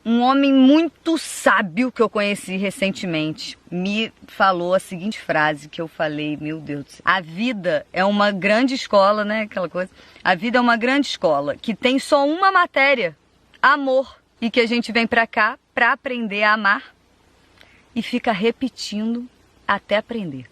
Um homem muito sábio que eu conheci recentemente me falou a seguinte frase que eu falei, meu Deus do céu. A vida é uma grande escola, né? Aquela coisa. A vida é uma grande escola que tem só uma matéria, amor. E que a gente vem pra cá pra aprender a amar e fica repetindo até aprender.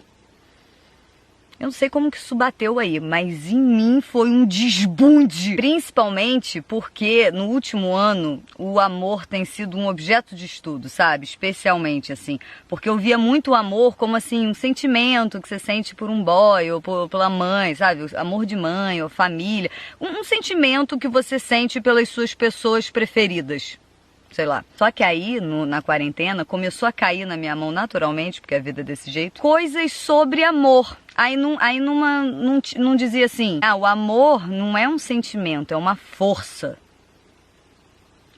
Eu não sei como que isso bateu aí, mas em mim foi um desbunde. Principalmente porque no último ano o amor tem sido um objeto de estudo, sabe? Especialmente assim. Porque eu via muito o amor como assim um sentimento que você sente por um boy ou pela mãe, sabe? Amor de mãe ou família. Um sentimento que você sente pelas suas pessoas preferidas. Sei lá. Só que aí, na quarentena, começou a cair na minha mão naturalmente, porque a vida é desse jeito, coisas sobre amor. Aí não dizia assim, o amor não é um sentimento, é uma força.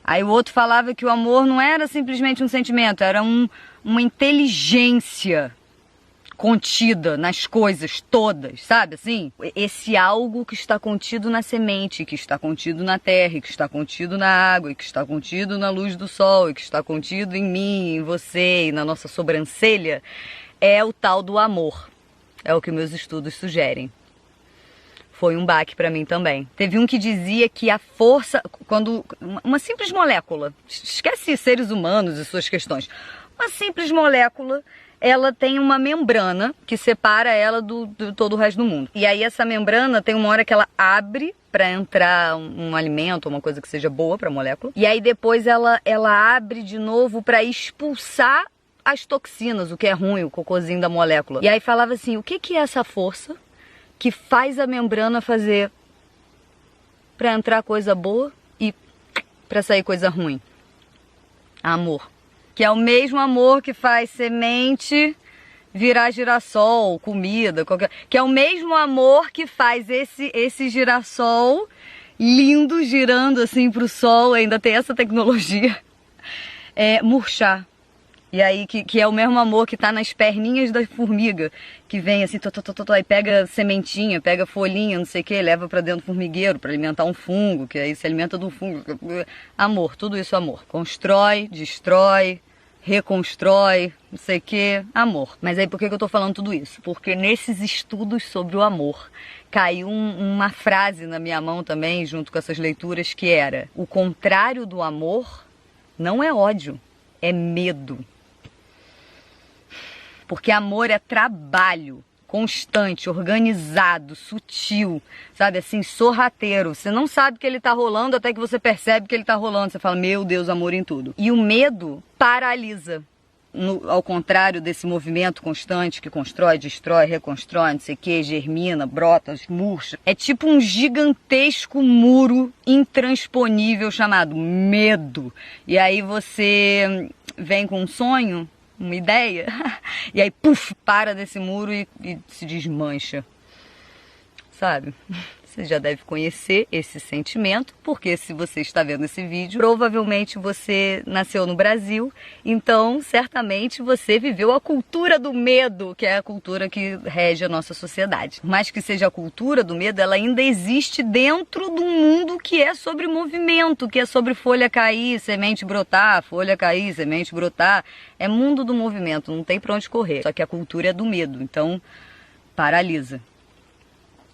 Aí o outro falava que o amor não era simplesmente um sentimento, era uma inteligência contida nas coisas todas, sabe assim? Esse algo que está contido na semente, que está contido na terra, que está contido na água, e que está contido na luz do sol, e que está contido em mim, em você e na nossa sobrancelha, é o tal do amor. É o que meus estudos sugerem. Foi um baque pra mim também. Teve um que dizia que a força, quando uma simples molécula, esquece seres humanos e suas questões, uma simples molécula, ela tem uma membrana que separa ela do todo o resto do mundo. E aí essa membrana tem uma hora que ela abre para entrar um alimento, uma coisa que seja boa para a molécula. E aí depois ela abre de novo para expulsar as toxinas, o que é ruim, o cocôzinho da molécula. E aí falava assim, o que é essa força que faz a membrana fazer para entrar coisa boa e para sair coisa ruim? Amor. Que é o mesmo amor que faz semente virar girassol, comida, que é o mesmo amor que faz esse girassol lindo girando assim pro sol, ainda tem essa tecnologia, murchar. E aí que é o mesmo amor que tá nas perninhas da formiga, que vem assim, aí pega sementinha, pega folhinha, não sei o que, leva pra dentro do formigueiro pra alimentar um fungo, que aí se alimenta do fungo. Amor, tudo isso é amor. Constrói, destrói, reconstrói, não sei o que, amor. Mas aí por que eu tô falando tudo isso? Porque nesses estudos sobre o amor, caiu uma frase na minha mão também, junto com essas leituras, que era: o contrário do amor não é ódio, é medo. Porque amor é trabalho constante, organizado, sutil, sabe, assim, sorrateiro. Você não sabe que ele tá rolando até que você percebe que ele tá rolando. Você fala, meu Deus, amor em tudo. E o medo paralisa. Ao contrário desse movimento constante que constrói, destrói, reconstrói, não sei o que, germina, brota, murcha. É tipo um gigantesco muro intransponível chamado medo. E aí você vem com um sonho, uma ideia, e aí, puf, para desse muro e se desmancha, sabe? Você já deve conhecer esse sentimento, porque se você está vendo esse vídeo, provavelmente você nasceu no Brasil, então certamente você viveu a cultura do medo, que é a cultura que rege a nossa sociedade. Por mais que seja a cultura do medo, ela ainda existe dentro de um mundo que é sobre movimento, que é sobre folha cair, semente brotar, folha cair, semente brotar. É mundo do movimento, não tem pra onde correr. Só que a cultura é do medo, então paralisa.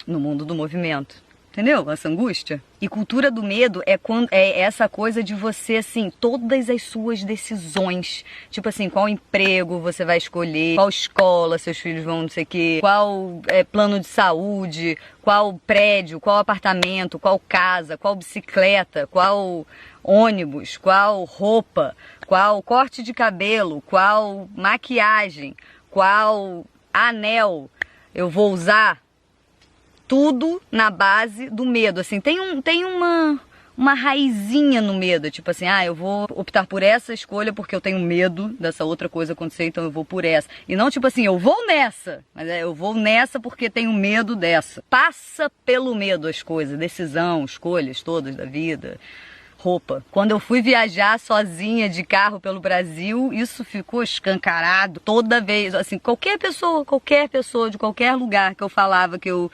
No mundo do movimento, entendeu? Essa angústia. E cultura do medo é essa coisa de você, assim, todas as suas decisões, tipo assim, qual emprego você vai escolher, qual escola seus filhos vão, não sei o quê, qual plano de saúde, qual prédio, qual apartamento, qual casa, qual bicicleta, qual ônibus, qual roupa, qual corte de cabelo, qual maquiagem, qual anel eu vou usar. Tudo na base do medo, assim, tem uma raizinha no medo, tipo assim, eu vou optar por essa escolha porque eu tenho medo dessa outra coisa acontecer, então eu vou por essa. E não tipo assim, eu vou nessa, mas eu vou nessa porque tenho medo dessa. Passa pelo medo as coisas, decisão, escolhas todas da vida, roupa. Quando eu fui viajar sozinha de carro pelo Brasil, isso ficou escancarado toda vez. Assim, qualquer pessoa de qualquer lugar que eu falava que eu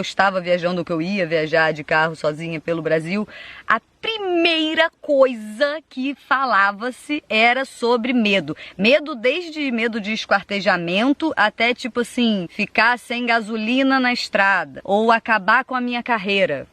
estava viajando ou que eu ia viajar de carro sozinha pelo Brasil, a primeira coisa que falava-se era sobre medo. Medo desde medo de esquartejamento até tipo assim, ficar sem gasolina na estrada ou acabar com a minha carreira.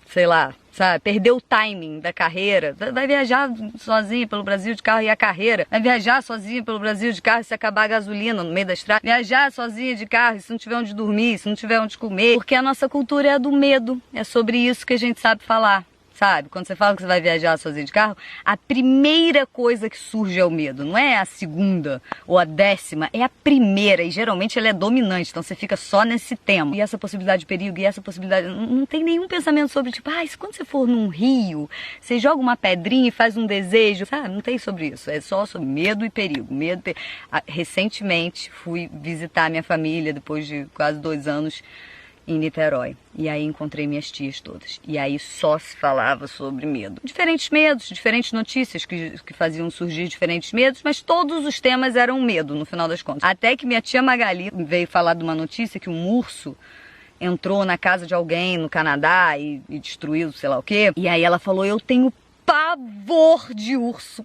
Sei lá, sabe? Perder o timing da carreira. Vai viajar sozinha pelo Brasil de carro e a carreira. Vai viajar sozinha pelo Brasil de carro e se acabar a gasolina no meio da estrada. Viajar sozinha de carro e se não tiver onde dormir, se não tiver onde comer. Porque a nossa cultura é a do medo. É sobre isso que a gente sabe falar. Sabe? Quando você fala que você vai viajar sozinho de carro, a primeira coisa que surge é o medo. Não é a segunda ou a 10ª, é a primeira. E geralmente ela é dominante, então você fica só nesse tema. E essa possibilidade de perigo, e essa possibilidade... Não tem nenhum pensamento sobre, tipo, quando você for num rio, você joga uma pedrinha e faz um desejo. Sabe? Não tem sobre isso. É só sobre medo e perigo. Recentemente fui visitar minha família, depois de quase 2 anos, em Niterói. E aí encontrei minhas tias todas. E aí só se falava sobre medo. Diferentes medos, diferentes notícias que faziam surgir diferentes medos, mas todos os temas eram medo, no final das contas. Até que minha tia Magali veio falar de uma notícia que um urso entrou na casa de alguém no Canadá e destruiu sei lá o quê. E aí ela falou, eu tenho pavor de urso.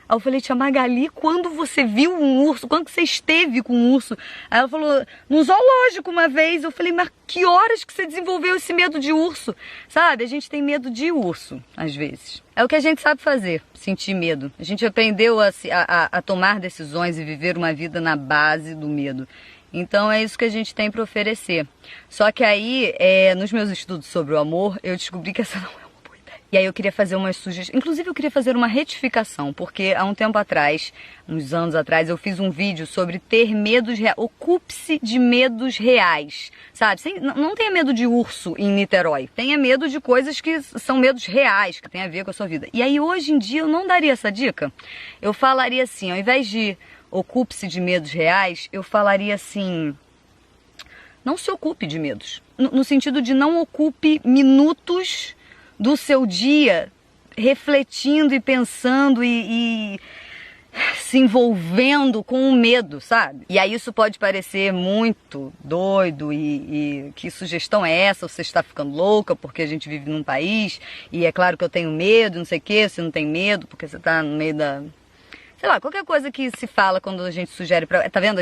Aí eu falei, tia Magali, quando você viu um urso? Quando você esteve com um urso? Aí ela falou, no zoológico uma vez. Eu falei, mas que horas que você desenvolveu esse medo de urso? Sabe, a gente tem medo de urso, às vezes. É o que a gente sabe fazer, sentir medo. A gente aprendeu a tomar decisões e viver uma vida na base do medo. Então é isso que a gente tem para oferecer. Só que aí, nos meus estudos sobre o amor, eu descobri que essa não é. E aí eu queria fazer umas sugestões, inclusive eu queria fazer uma retificação, porque há um tempo atrás, uns anos atrás, eu fiz um vídeo sobre ter medos reais, ocupe-se de medos reais, sabe? Não tenha medo de urso em Niterói, tenha medo de coisas que são medos reais, que tem a ver com a sua vida. E aí hoje em dia eu não daria essa dica, eu falaria assim, ao invés de ocupe-se de medos reais, eu falaria assim, não se ocupe de medos, no sentido de não ocupe minutos do seu dia refletindo e pensando e se envolvendo com o medo, sabe? E aí isso pode parecer muito doido e que sugestão é essa? Você está ficando louca porque a gente vive num país e é claro que eu tenho medo, não sei o que, você não tem medo porque você está no meio da... Sei lá, qualquer coisa que se fala quando a gente sugere pra... Tá vendo?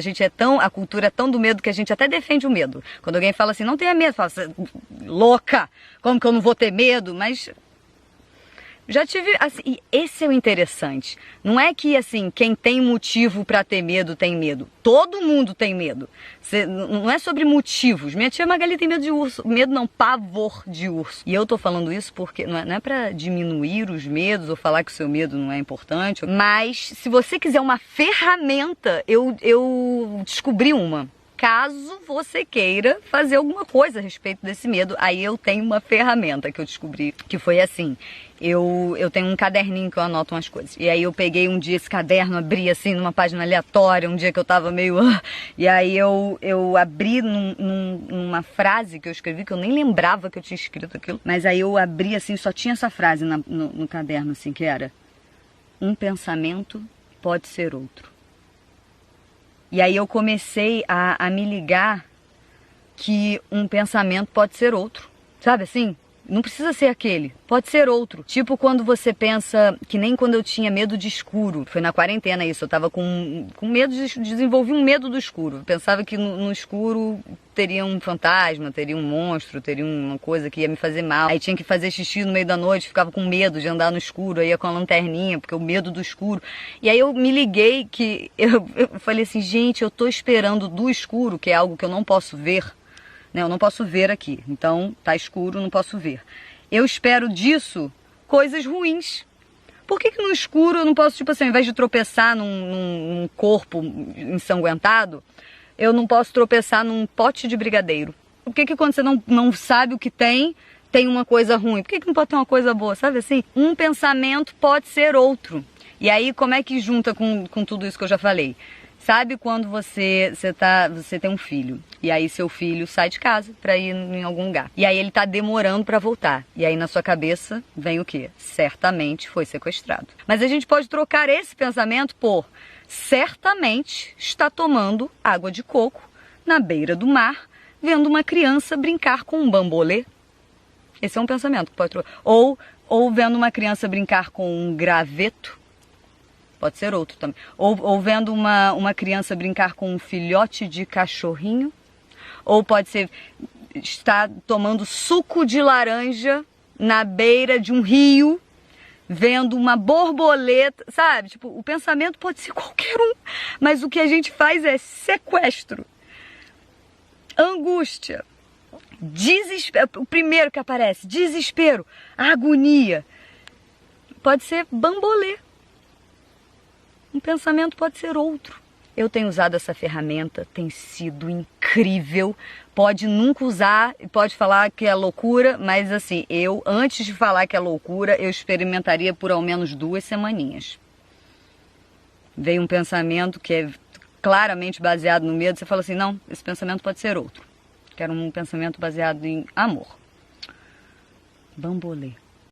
A cultura é tão do medo que a gente até defende o medo. Quando alguém fala assim, não tenha medo, fala, você louca, como que eu não vou ter medo? Mas já tive, assim, e esse é o interessante. Não é que, assim, quem tem motivo pra ter medo tem medo. Todo mundo tem medo. Não é sobre motivos. Minha tia Magali tem medo de urso. Medo não, pavor de urso. E eu tô falando isso porque não é pra diminuir os medos ou falar que o seu medo não é importante. Mas se você quiser uma ferramenta, eu descobri uma. Caso você queira fazer alguma coisa a respeito desse medo, aí eu tenho uma ferramenta que eu descobri, que foi assim, eu tenho um caderninho que eu anoto umas coisas, e aí eu peguei um dia esse caderno, abri assim numa página aleatória, um dia que eu tava meio... e aí eu abri numa frase que eu escrevi, que eu nem lembrava que eu tinha escrito aquilo, mas aí eu abri assim, só tinha essa frase no caderno assim, que era: um pensamento pode ser outro. E aí eu comecei a me ligar que um pensamento pode ser outro, sabe assim? Não precisa ser aquele, pode ser outro. Tipo quando você pensa, que nem quando eu tinha medo de escuro, foi na quarentena isso, eu tava com medo, desenvolvi um medo do escuro. Eu pensava que no escuro teria um fantasma, teria um monstro, teria uma coisa que ia me fazer mal. Aí tinha que fazer xixi no meio da noite, ficava com medo de andar no escuro, aí ia com a lanterninha, porque o medo do escuro. E aí eu me liguei que, eu falei assim, gente, eu tô esperando do escuro, que é algo que eu não posso ver, né? Eu não posso ver aqui, então tá escuro, não posso ver. Eu espero disso coisas ruins. Por que no escuro eu não posso, tipo assim, ao invés de tropeçar num corpo ensanguentado, eu não posso tropeçar num pote de brigadeiro? Por que quando você não sabe o que tem uma coisa ruim? Por que não pode ter uma coisa boa? Sabe assim? Um pensamento pode ser outro. E aí como é que junta com tudo isso que eu já falei? Sabe quando você tem um filho e aí seu filho sai de casa para ir em algum lugar e aí ele tá demorando para voltar e aí na sua cabeça vem o quê? Certamente foi sequestrado. Mas a gente pode trocar esse pensamento por certamente está tomando água de coco na beira do mar, vendo uma criança brincar com um bambolê. Esse é um pensamento que pode trocar. Ou vendo uma criança brincar com um graveto. Pode ser outro também. Ou vendo uma criança brincar com um filhote de cachorrinho. Ou pode ser estar tomando suco de laranja na beira de um rio, vendo uma borboleta, sabe? Tipo, o pensamento pode ser qualquer um, mas o que a gente faz é sequestro, angústia, desespero. O primeiro que aparece, desespero, agonia. Pode ser bambolê. Um pensamento pode ser outro. Eu tenho usado essa ferramenta, tem sido incrível. Pode nunca usar, pode falar que é loucura, mas assim, eu, antes de falar que é loucura, eu experimentaria por ao menos 2 semaninhas. Veio um pensamento que é claramente baseado no medo, você fala assim, não, esse pensamento pode ser outro. Quero um pensamento baseado em amor. Bambolê.